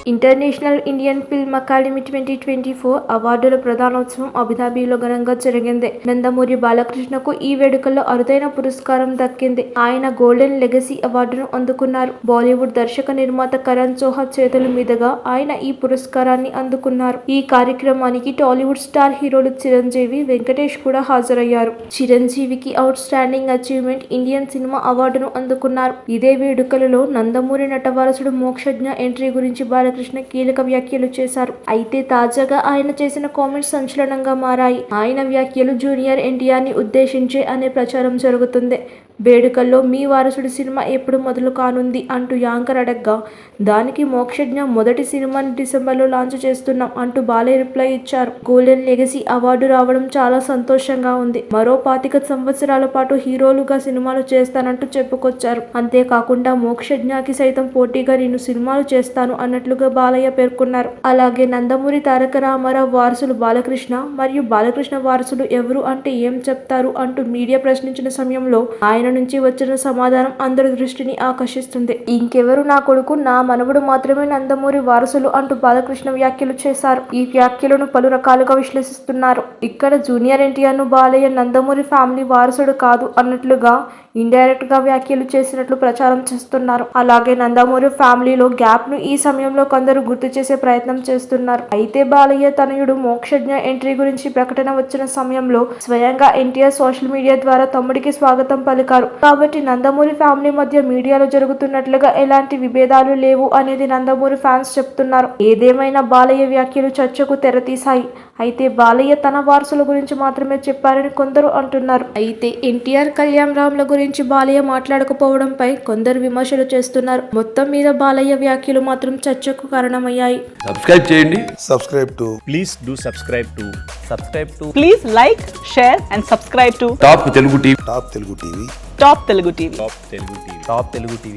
International Indian film academy 2024 అవార్డుల ప్రధానోత్సవం అబుదాబిలో ఘనంగా జరిగింది. నందమూరి బాలకృష్ణకు ఈ వేడుకల్లో అరుదైన పురస్కారం దక్కింది. ఆయన గోల్డెన్ లెగసీ అవార్డును అందుకున్నారు. బాలీవుడ్ దర్శక నిర్మాత కరణ్ జోహర్ చేతుల మీదుగా ఆయన ఈ పురస్కారాన్ని అందుకున్నారు. ఈ కార్యక్రమానికి టాలీవుడ్ స్టార్ హీరోలు చిరంజీవి, వెంకటేష్ కూడా హాజరయ్యారు. చిరంజీవికి out standing achievement Indian cinema అవార్డును అందుకున్నారు. ఇదే వేడుకలలో నందమూరి నటవారసుడు మోక్షజ్ఞ ఎంట్రీ గురించి బాలకృష్ణ కీలక వ్యాఖ్యలు చేశారు. అయితే తాజాగా ఆయన చేసిన కామెంట్స్ సంచలనంగా మారాయి. ఆయన వ్యాఖ్యలు జూనియర్ ఎన్టీఆర్ ని ఉద్దేశించే అనే ప్రచారం జరుగుతుంది. వేడుకల్లో మీ వారసుడి సినిమా ఎప్పుడు మొదలు కానుంది అంటూ యాంకర్ అడగ్గా, దానికి మోక్షజ్ఞ మొదటి సినిమాని డిసెంబర్లో లాంచ్ చేస్తున్నాం అంటూ బాలయ్య రిప్లై ఇచ్చారు. గోల్డెన్ లెగసీ అవార్డు రావడం చాలా సంతోషంగా ఉంది. మరో 25 సంవత్సరాల పాటు హీరోలుగా సినిమాలు చేస్తానంటూ చెప్పుకొచ్చారు. అంతేకాకుండా మోక్షజ్ఞకి సైతం పోటీగా నేను సినిమాలు చేస్తాను అన్నట్లుగా బాలయ్య పేర్కొన్నారు. అలాగే నందమూరి తారక రామారావు వారసులు బాలకృష్ణ మరియు బాలకృష్ణ వారసులు ఎవరు అంటే ఏం చెప్తారు అంటూ మీడియా ప్రశ్నించిన సమయంలో ఆయన నుంచి వచ్చిన సమాధానం అందరి దృష్టిని ఆకర్షిస్తుంది. ఇంకెవరు, నా కొడుకు, నా మనవడు మాత్రమే నందమూరి వారసులు అంటూ బాలకృష్ణ వ్యాఖ్యలు చేశారు. ఈ వ్యాఖ్యలను పలు రకాలుగా విశ్లేషిస్తున్నారు. ఇక్కడ జూనియర్ ఎన్టీఆర్ ను బాలయ్య నందమూరి ఫ్యామిలీ వారసుడు కాదు అన్నట్లుగా ఇండైరెక్ట్ గా వ్యాఖ్యలు చేసినట్లు ప్రచారం చేస్తున్నారు. అలాగే నందమూరి ఫ్యామిలీలో గ్యాప్ ను ఈ సమయంలో కొందరు గుర్తు చేసే ప్రయత్నం చేస్తున్నారు. అయితే బాలయ్య తనయుడు మోక్షజ్ఞ ఎంట్రీ గురించి ప్రకటన వచ్చిన సమయంలో స్వయంగా ఎన్టీఆర్ సోషల్ మీడియా ద్వారా తమ్ముడికి స్వాగతం పలికారు. కాబట్టి నందమూరి ఫ్యామిలీ మధ్య మీడియాలో జరుగుతున్నట్లుగా ఎలాంటి విభేదాలు లేవు అనేది నందమూరి ఫ్యాన్స్ చెప్తున్నారు. ఏదేమైనా బాలయ్య వ్యాఖ్యలు చర్చకు తెరతీశాయి. అయితే బాలయ్య తన వారసుల గురించి మాత్రమే చెప్పారని కొందరు అంటున్నారు. అయితే ఎన్టీఆర్, కళ్యాణ్ రామ్ల గురించి బాలయ్య మాట్లాడకపోవడంపై కొందరు విమర్శలు చేస్తున్నారు. మొత్తం మీద బాలయ్య వ్యాఖ్యలు మాత్రం చర్చకు కారణమయ్యాయి. సబ్స్క్రైబ్ చేయండి. Please do subscribe to. Please like, share and subscribe to top Telugu TV. Top Telugu TV. Top Telugu TV.